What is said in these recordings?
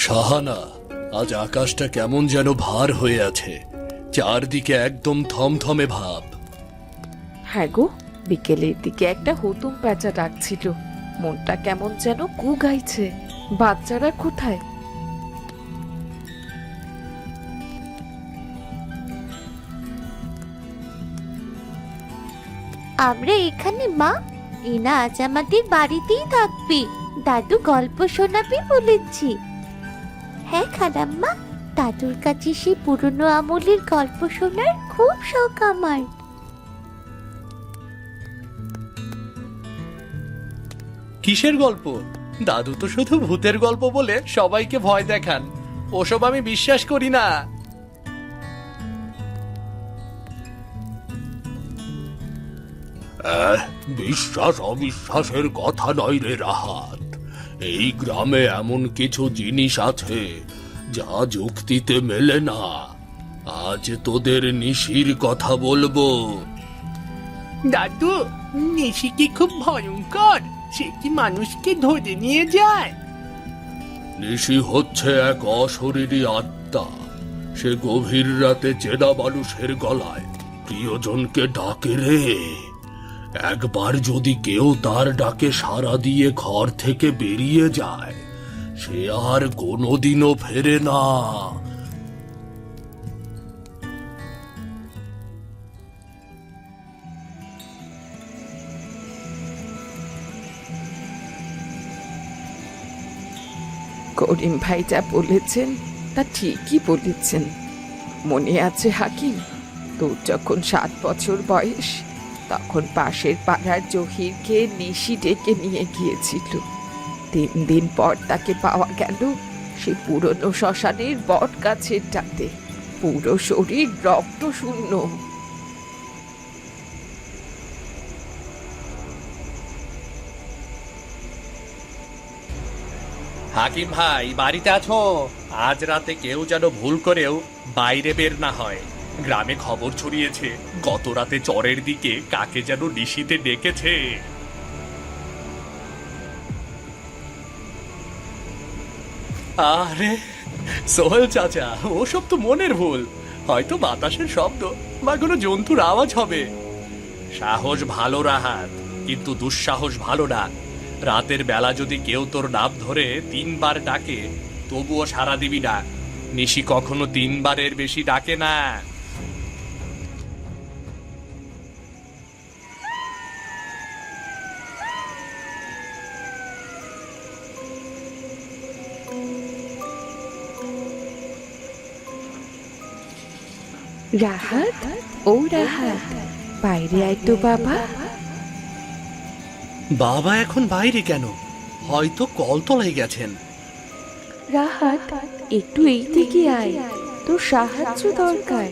শাহানা, আজ আকাশটা কেমন যেন ভার হয়ে আছে, চারদিকে একদম থমথমে ভাব। হ্যাঁ গো, বিকেলের দিকে একটা হুতুম প্যাঁচা ডাকছিল, মনটা কেমন যেন কু গাইছে। বাচ্চারা কোথায়? আমরা এখানে মা, এনা আজ আমাদের বাড়িতেই থাকবে। দাদু গল্প শোনাবে বলেছি। হ্যাঁ খালাম্মা, দাদুর কাছে সেই পুরনো আমলের গল্প শোনার খুব শখ আমার। কিসের গল্প? দাদু তো শুধু ভূতের গল্প বলে সবাইকে ভয় দেখান, ওসব আমি বিশ্বাস করি না। বিশ্বাস অবিশ্বাসের কথা নয় রে রাহাত, এই গ্রামে এমন কিছু জিনিস আছে যা যুক্তিতে মেলে না। আজ তোদের নিশির কথা বলবো। দাদু, নিশি কি খুব ভয়ঙ্কর? সে কি মানুষকে ধরে নিয়ে যায়? নিশি হচ্ছে এক অশরীরী আত্মা। সে গভীর রাতে চেনা মানুষের গলায় প্রিয়জনকে ডাকে রে। একবার যদি কেউ তার ডাকে সাড়া দিয়ে ঘর থেকে বেরিয়ে যায়, সে আর কোনোদিনও ফেরে না। করিম ভাই যা বলেছেন তা ঠিকই বলেছেন। মনে আছে হাকিম, তোর যখন 7 বছর বয়স, তখন পাশের পাড়ার জহিরকে নিশি ডেকে নিয়ে গিয়েছিল। 3 দিন পর তাকে পাওয়া গেল সে পুরনো শ্মশানের বট গাছের ডাতে, পুরো শরীর রক্ত শূন্য। হাকিম ভাই, বাড়িতে আছো? আজ রাতে কেউ যেন ভুল করেও বাইরে বের না হয়। গ্রামে খবর ছড়িয়েছে গত রাতে চরের দিকে কাকে যেন নিশিতে ডেকেছে। আরে সোহেল চাচা, ওসব তো মনের ভুল, হয়তো বাতাসের শব্দ বা কোনো জন্তুর আওয়াজ হবে। সাহস ভালো রাহাত, কিন্তু দুঃসাহস ভালো না। রাতের বেলা যদি কেউ তোর নাম ধরে 3 বার ডাকে, তবুও সাড়া দিবি না। নিশি কখনো 3 বারের বেশি ডাকে না। রাহাত, ও রাহাত, বাইরে আয় তো বাবা। বাবা এখন বাইরে কেন? হয়তো কলতলায় গেছেন। রাহাত, একটু এই দিকে আয়, তোর সাহায্য দরকার।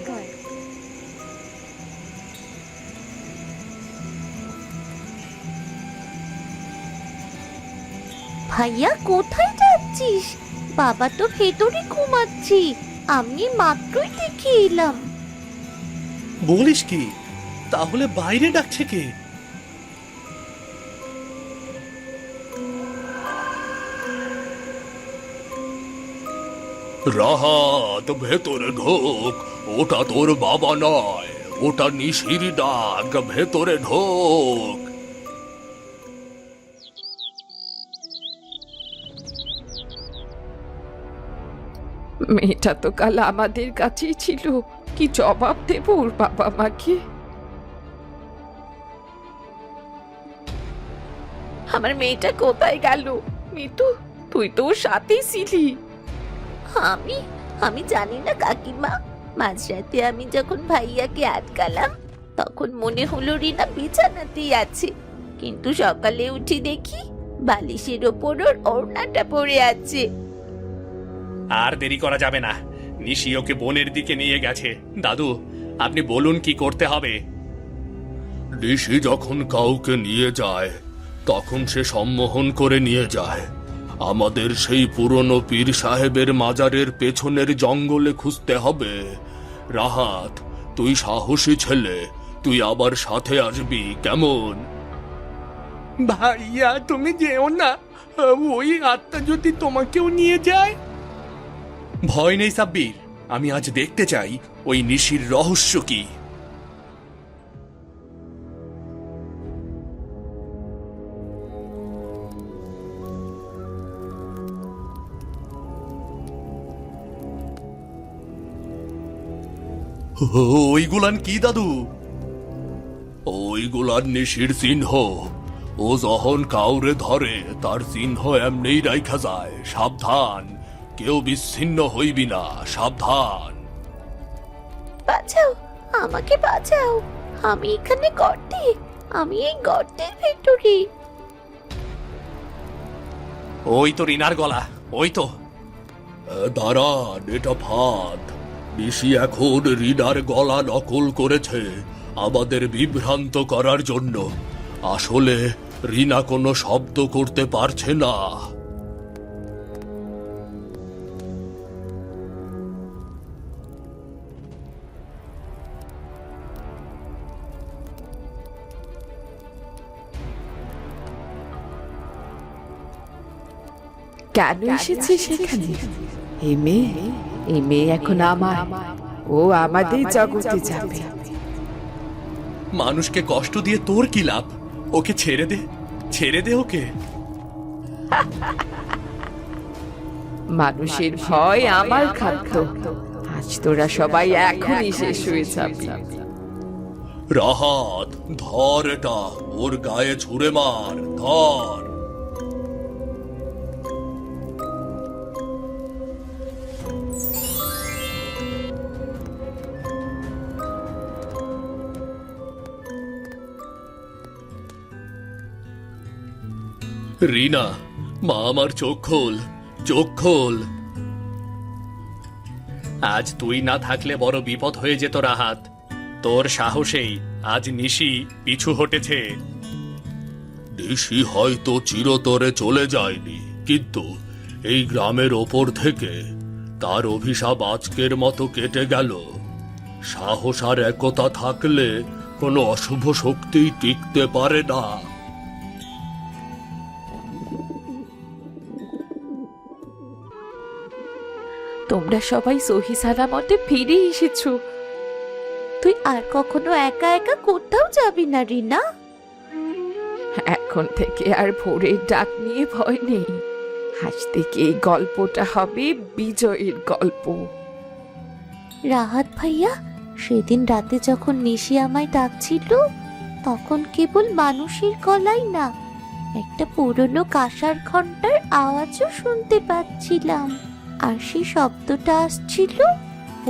ভাইয়া কোথায় যাচ্ছিস? বাবা তো ভেতরে ঘুমাচ্ছি, আমি মাত্রই দেখে এলাম। বলিস কি? তাহলে বাইরে ডাকছে কে? রাহাত, ভেতরে ঢোক। ওটা তোর বাবা নয়, ওটা নিশির ডাক। ভেতরে ঢোক। মেয়েটা তো কাল আমাদের কাছেই ছিল, কি জবাব দেব ওর বাবা মাকে? আমার মেয়েটা কোথায় গেল? মিতু, তুই তো ওর সাথেই ছিলি। আমি আমি জানি না কাকিমা, মাঝরাতে আমি যখন ভাইয়াকে আটকালাম, তখন মনে হলো রিনা বিছানাতেই আছে, কিন্তু সকালে উঠে দেখি বালিশের ওপর ওর ওড়নাটা পড়ে আছে। আর দেরি করা যাবে না, নিশি ওকে বনের দিকে নিয়ে গেছে। দাদু, আপনি বলুন কি করতে হবে। নিশি যখন কাউকে নিয়ে যায়, তখন সে সম্মোহন করে নিয়ে যায়। আমাদের সেই পুরনো পীর সাহেবের মাজারের পেছনের জঙ্গলে খুঁজতে হবে। রাহাত, তুই সাহসী ছেলে, তুই আবার সাথে আসবি, কেমন? ভাইয়া, তুমি যেও না, ওই আত্মা যদি তোমাকেও নিয়ে যায়। ভয় নেই সাব্বির, আমি আজ দেখতে চাই ওই নিশির রহস্য কি। ওইগুলান কি দাদু? ওইগুলার নিশির চিহ্ন। ও যখন কাউরে ধরে তার চিহ্ন এমনিই রাইখা যায়। সাবধান, কেউ বিচ্ছিন্ন হইবি না, সাবধান। বাঁচাও, আমাকে বাঁচাও, আমি এখানে গর্তে, আমি এই গর্তের ভেতরে। ওই তো রিনার গলা, ওই তো। দাঁড়ান, এটা ফাঁদ। নিশি এখন রিনার গলা নকল করেছে আমাদের বিভ্রান্ত করার জন্য। আসলে রিনা কোনো শব্দ করতে পারছে না। কেন এসেছে সেখানে? এই মেয়ে এখন আমার, ও আমাদের জগতে যাবে। মানুষকে কষ্ট দিয়ে তোর কি লাভ? ওকে ছেড়ে দে, ছেড়ে দে ওকে। মানুষের ভয় আমার খাদ্য। আজ তোরা সবাই এখনই শেষ হয়ে যাবে। রাহাত, ধর এটা, ওর গায়ে ছুঁড়ে মার, ধর। রিনা, মা আমার চোখ খোল, চোখ খোল। আজ তুই না থাকলে বড় বিপদ হয়ে যেত রাহাত। তোর সাহসেই আজ নিশি পিছু হটেছে। নিশি হয়তো চিরতরে চলে যায়নি, কিন্তু এই গ্রামের ওপর থেকে তার অভিশাপ আজকের মতো কেটে গেল। সাহস আর একতা থাকলে কোনো অশুভ শক্তি টিকতে পারে না। তোমরা সবাই সহি সালামতে ফিরে এসেছো। তুই আর কখনো একা একা কোথাও যাবি না রিনা। এখন থেকে আর ভোরের ডাক নিয়ে ভয় নেই। আজ থেকে এই গল্পটা হবে বিজয়ের গল্প। রাহাত ভাইয়া, সেদিন রাতে যখন নিশি আমায় ডাকছিল, তখন কেবল মানুষের গলাই না, একটা পুরনো কাঁসার ঘন্টার আওয়াজও শুনতে পাচ্ছিলাম। আর সেই শব্দটা আসছিল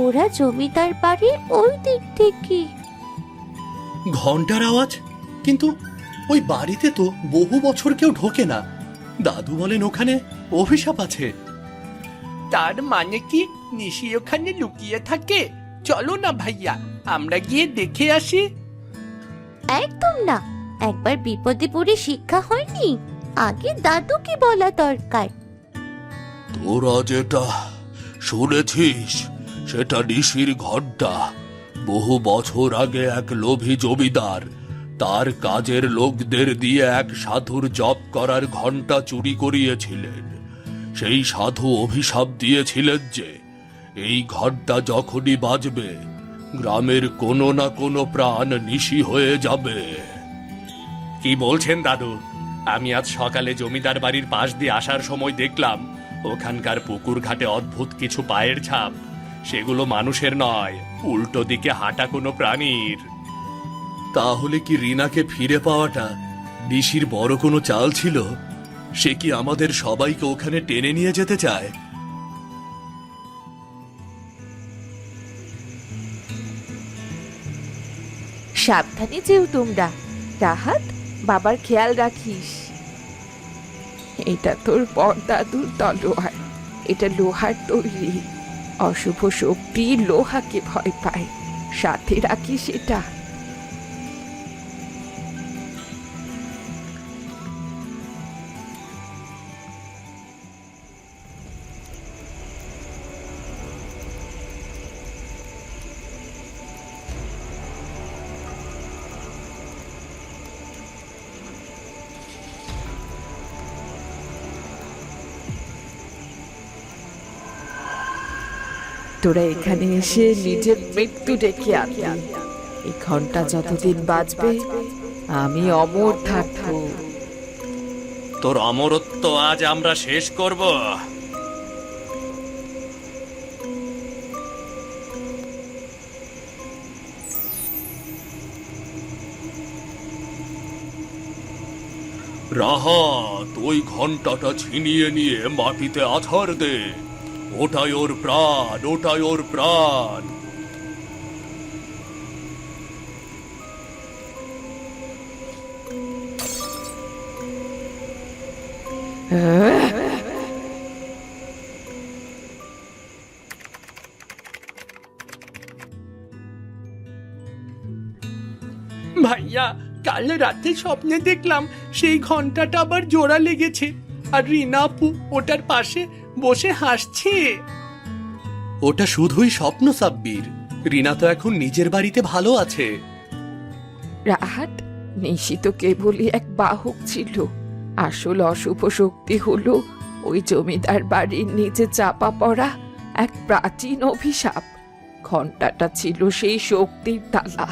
ওরা জমিদার বাড়ির ওই দিক থেকে। ঘন্টার আওয়াজ? কিন্তু ওই বাড়িতে তো বহু বছর কেউ ঢোকে না। দাদু বলেন ওখানে অভিশাপ আছে। তার মানে কি নিশি ওখানে লুকিয়ে থাকে? চলো না ভাইয়া, আমরা গিয়ে দেখে আসি। একদম না, একবার বিপদে পড়ে শিক্ষা হয়নি, আগে দাদুকে বলা দরকার। তোরা যেটা শুনেছিস সেটা নিশির ঘন্টা। বহু বছর আগে এক লোভী জমিদার তার কাজের লোকদের দিয়ে এক সাধুর জপ করার ঘন্টা চুরি করিয়েছিলেন। সেই সাধু অভিশাপ দিয়েছিলেন যে এই ঘন্টা যখনই বাজবে গ্রামের কোনো না কোনো প্রাণ নিশি হয়ে যাবে। কি বলছেন দাদু? আমি আজ সকালে জমিদার বাড়ির পাশ দিয়ে আসার সময় দেখলাম ওখানকার পুকুর ঘাটে অদ্ভুত কিছু পায়ের ছাপ। সেগুলো মানুষের নয়, উল্টো দিকে হাঁটা কোনো প্রাণীর। তাহলে কি রিনাকে ফিরে পাওয়াটা নিশির বড় কোনো চাল ছিল? সে কি আমাদের সবাইকে ওখানে টেনে নিয়ে যেতে চায়? সাবধানে যেও তোমরা। রাহাত, বাবার খেয়াল রাখিস। এটা তোর পরদাদুর তলোয়ার। এটা লোহার তৈরি। অশুভ শক্তি লোহাকে ভয় পায়, সাথে রাখিস এটা। তোরা এখানে এসে নিজের মৃত্যু ডেকে আনবি। এই ঘন্টা যতদিন বাজবে আমি অমর থাকবো। তোর অমরত্ব আজ আমরা শেষ করব। রাহাত, ওই ঘন্টাটা ছিনিয়ে নিয়ে মাটিতে আছাড় দে। ওটাই ওর প্রাণ, ওটাই ওর প্রাণ। ভাইয়া, কাল রাতে স্বপ্নে দেখলাম সেই ঘন্টাটা আবার জোড়া লেগেছে, আর রিনা আপু ওটার পাশে বসে হাসছে। ওটা শুধুই স্বপ্ন সাব্বির। রিনা তো এখন নিজের বাড়িতে ভালো আছে। রাহাত, নিশি তো কেবলই এক বাহক ছিল। আসল অশুভ শক্তি হলো ওই জমিদার বাড়ির নিচে চাপা পড়া এক প্রাচীন অভিশাপ। ঘন্টাটা ছিল সেই শক্তির তালা,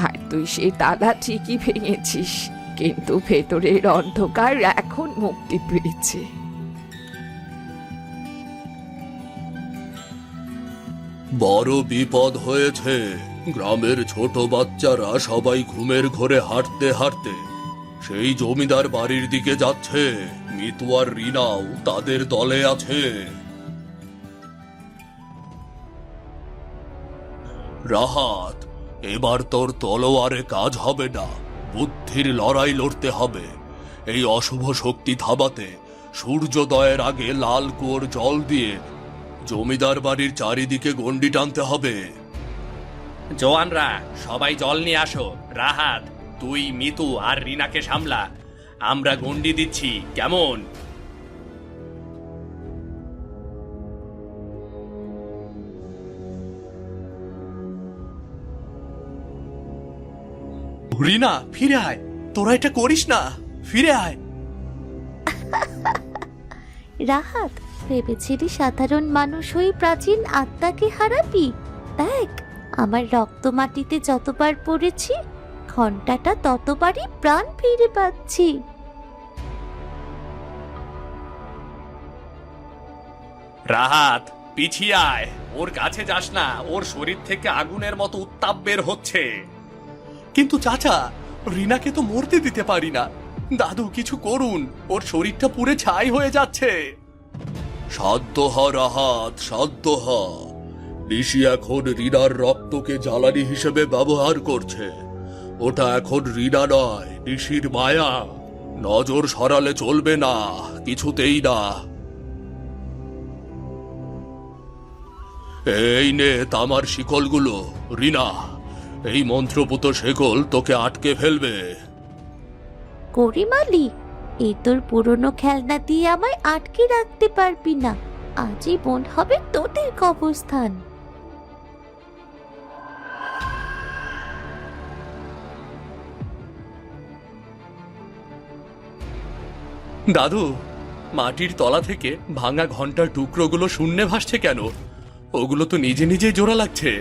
আর তুই সেই তালা ঠিকই ভেঙেছিস, কিন্তু ভেতরের অন্ধকার এখন মুক্তি পেয়েছে। বড় বিপদ হয়েছে। গ্রামের ছোট বাচ্চারা সবাই ঘুমের ঘোরে হাঁটতে হাঁটতে সেই জমিদার বাড়ির দিকে যাচ্ছে। মিতু আর রিনাও তাদের দলে আছে। রাহাত, এবার তোর তলোয়ারে কাজ হবে না, বুদ্ধির লড়াই লড়তে হবে। এই অশুভ শক্তি থামাতে সূর্যোদয়ের আগে লাল কুয়োর জল দিয়ে জমিদার বাড়ির চারিদিকে গন্ডি টানতে হবে। জওয়ানরা, সবাই জল নিয়ে আসো। রাহাত, তুই মিতু আর রিনাকে সামলা, আমরা গন্ডি দিচ্ছি, কেমন? রিনা, ফিরে আয়। তোরা এটা করিস না, ফিরে আয়। রাহাত, ভেবেছিলি সাধারণ মানুষ হয়ে প্রাচীন আত্মাকে হারাবি? দেখ, আমার রক্ত মাটিতে যতবার পড়েছি, ঘন্টাটা ততবারই প্রাণ ফিরে পাচ্ছি। রাহাত, পিছিয়ে আয়। ওর কাছে যাস না, ওর শরীর থেকে আগুনের মতো উত্তাপ বের হচ্ছে। কিন্তু চাচা, রিনাকে তো মরতে দিতে পারি না। দাদু, কিছু করুন, ওর শরীরটা পুড়ে ছাই হয়ে যাচ্ছে। শান্ত হ রাহাত, শান্ত হ। ঋষি এখন রিনার রক্তকে জ্বালানি হিসেবে ব্যবহার করছে। ওটা এখন রিনা নয়, ঋষির মায়া। নজর সরালে চলবে না, কিছুতেই না। এই নে তামার শিকলগুলো। রিনা, এই মন্ত্রপুত শিকল তোকে আটকে ফেলবে। করিমালি, এই তোর পুরনো খেলনা দিয়ে আমায় আটকে রাখতে পারবি না। আজীবন হবে তোদের কবরস্থান। দাদু, মাটির তলা থেকে ভাঙা ঘন্টার টুকরোগুলো শূন্যে ভাসছে কেন? ওগুলো তো নিজে নিজেই জোড়া লাগছে।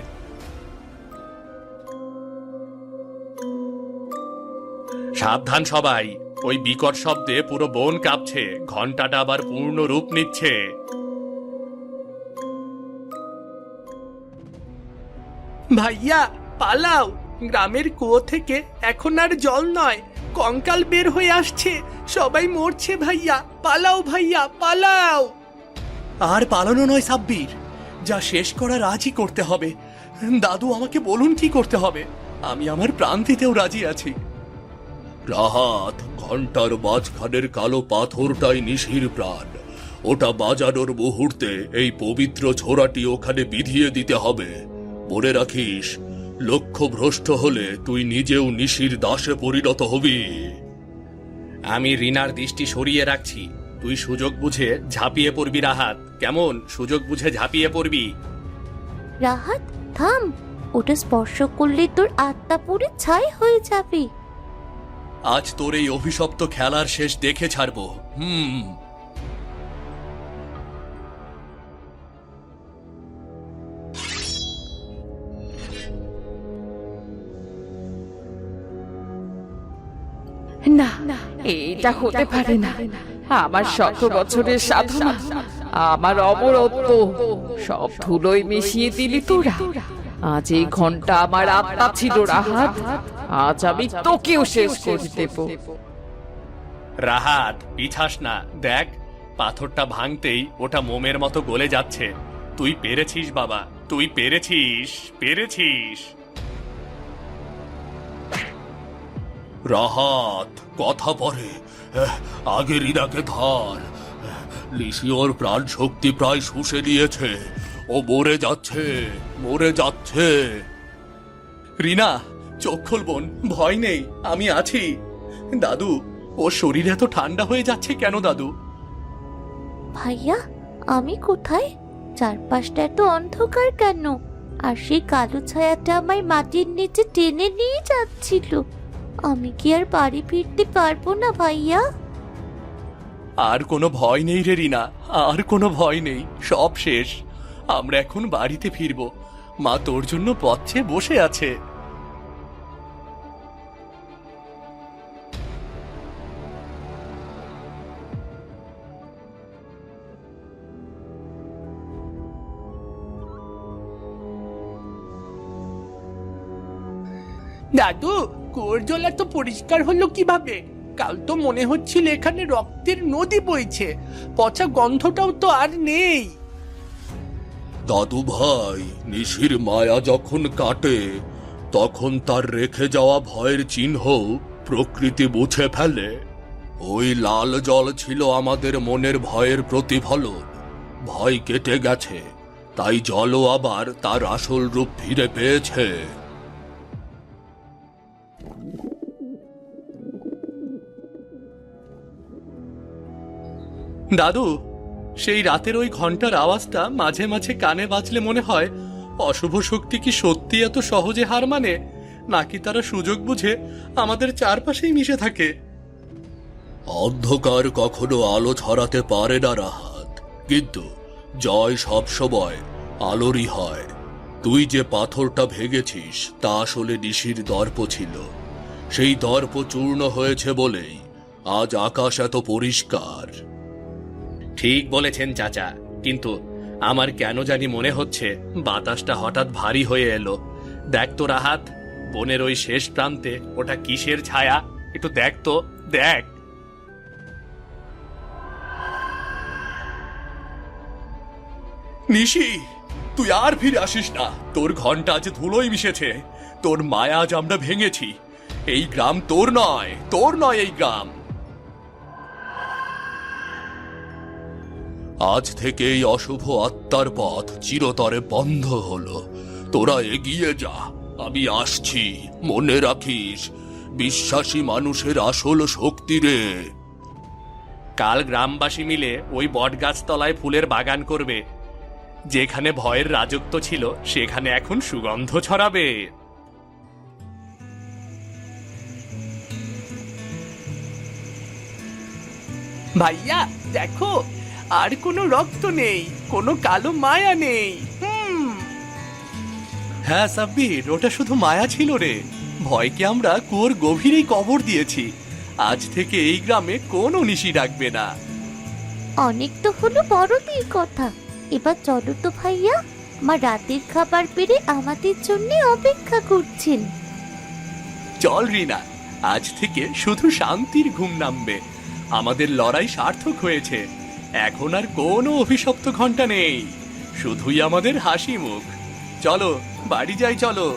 সাবধান সবাই, ওই বিকট শব্দে পুরো বন কাঁপছে। ঘন্টাটা আবার পূর্ণ রূপ নিচ্ছে। ভাইয়া, পালাও। গ্রামের কুয়ো থেকে এখন আর জল নয়, কঙ্কাল বের হয়ে আসছে। সবাই মরছে ভাইয়া, পালাও ভাইয়া, পালাও। আর পালানো নয় সাব্বির, যা শেষ করার আজই করতে হবে। দাদু, আমাকে বলুন কি করতে হবে। আমি আমার প্রাণ দিতেও রাজি আছি। রাহাত, ঘন্টার মাঝখানের কালো পাথরটাই নিশির প্রাণ। ওটা বাজানোর মুহূর্তে এই পবিত্র ছোরাটি ওখানে বিধিয়ে দিতে হবে। মনে রাখিস, লক্ষ্য ভ্রষ্ট হলে তুই নিজেও নিশির দাসে পরিণত হবি। আমি রিনার দৃষ্টি সরিয়ে রাখছি। তুই সুযোগ বুঝে ঝাঁপিয়ে পড়বি রাহাত, কেমন? সুযোগ বুঝে ঝাঁপিয়ে পড়বি। রাহাত, থাম। ওটা স্পর্শ করলে তোর আত্মা পুড়ে ছাই হয়ে যাবে। আজ তোর এই অভিশপ্ত খেলার শেষ দেখে ছাড়বো। না, এটা হতে পারে না। আমার শত বছরের সাধনা, আমার অমরত্ব সব ধুলোয় মিশিয়ে দিলি তোরা। আজ এই ঘন্টা আমার আত্মা ছিল রাহাত, আজ আমি তোকেও শেষ করে দেব। রাহাত, পিছাস না। দেখ, পাথরটা ভাঙতেই ওটা মোমের মতো গলে যাচ্ছে। তুই পেরেছিস বাবা, তুই পেরেছিস, পেরেছিস। রাহাত, কথা পরে, আগে রিনাকে ধর। নিশি ওর প্রাণ শক্তি প্রায় শুষে নিয়েছে, ও মরে যাচ্ছে, মরে যাচ্ছে। রিনা, চোখ খোল বোন, ভয় নেই, আমি আছি। দাদু, ওর শরীর এত ঠান্ডা হয়ে যাচ্ছে কেন দাদু? ভাইয়া, আমি কোথায়? চারপাশটা এত অন্ধকার কেন? আর সেই কালো ছায়াটা আমায় মাটির নিচে টেনে নিয়ে যাচ্ছিল। আমি কি আর বাড়ি ফিরতে পারবো না ভাইয়া? আর কোনো ভয় নেই রে রিনা, আর কোনো ভয় নেই, সব শেষ। আমরা এখন বাড়িতে ফিরবো। মা তোর জন্য পথ চেয়ে বসে আছে। দাদু, কুয়োর জল এত পরিষ্কার হলো কিভাবে? কাল তো মনে হচ্ছিল এখানে রক্তের নদী বইছে। পচা গন্ধটাও তো আর নেই। দাদু ভাই, নিশির মায়া যখন কাটে, তখন তার রেখে যাওয়া ভয়ের চিহ্ন প্রকৃতি মুছে ফেলে। ওই লাল জল ছিল আমাদের মনের ভয়ের প্রতিফলন। ভয় কেটে গেছে, তাই জলও আবার তার আসল রূপ ফিরে পেয়েছে। দাদু, সেই রাতের ওই ঘন্টার আওয়াজটা মাঝে মাঝে কানে বাজলে মনে হয় অশুভ শক্তি কি সত্যি এত সহজে হার মানে, নাকি তারা সুযোগ বুঝে আমাদের চারপাশেই মিশে থাকে? অন্ধকার কখনো আলো ছড়াতে পারে না রাহাত, কিন্তু জয় সব সময় আলোরই হয়। তুই যে পাথরটা ভেঙেছিস তা আসলে নিশির দর্প ছিল। সেই দর্প চূর্ণ হয়েছে বলেই আজ আকাশ এত পরিষ্কার। ঠিক বলেছেন চাচা, কিন্তু আমার কেন জানি মনে হচ্ছে বাতাসটা হঠাৎ ভারী হয়ে এলো। দেখ তো রাহাত, বনের ওই শেষ প্রান্তে ওটা কিসের ছায়া? একটু দেখ তো, দেখ। নিশি, তুই আর ফিরে আসিস না। তোর ঘন্টা আজ ধুলোয় মিশেছে। তোর মায়া আজ আমরা ভেঙেছি। এই গ্রাম তোর নয়, তোর নয় এই গ্রাম। আজ থেকে এই অশুভ আত্মার পথ চিরতরে বন্ধ হলো। তোরা এগিয়ে যা, আমি আসছি। মনে রাখিস, বিশ্বাসী মানুষের আসল শক্তি রে। কাল গ্রামবাসী মিলে ওই বটগাছ তলায় ফুলের বাগান করবে। যেখানে ভয়ের রাজত্ব ছিল সেখানে এখন সুগন্ধ ছড়াবে। ভাইয়া দেখো, আর কোনো রক্ত নেই, কোনো কালো মায়া নেই। হ্যাঁ সাব্বির, ওটা শুধু মায়া ছিল রে। ভয়কে আমরা কুয়োর গভীরেই কবর দিয়েছি। আজ থেকে এই গ্রামে কোনো নিশি ডাকবে না। অনেক তো হলো বড়দের কথা। এবার চলো তো ভাইয়া, মা রাতের খাবার পেরে আমাদের জন্য অপেক্ষা করছেন। চল রিনা, আজ থেকে শুধু শান্তির ঘুম নামবে। আমাদের লড়াই সার্থক হয়েছে। এখন আর কোনো অভিশপ্ত ঘন্টা নেই, শুধুই আমাদের হাসি মুখ। চলো বাড়ি যাই, চলো।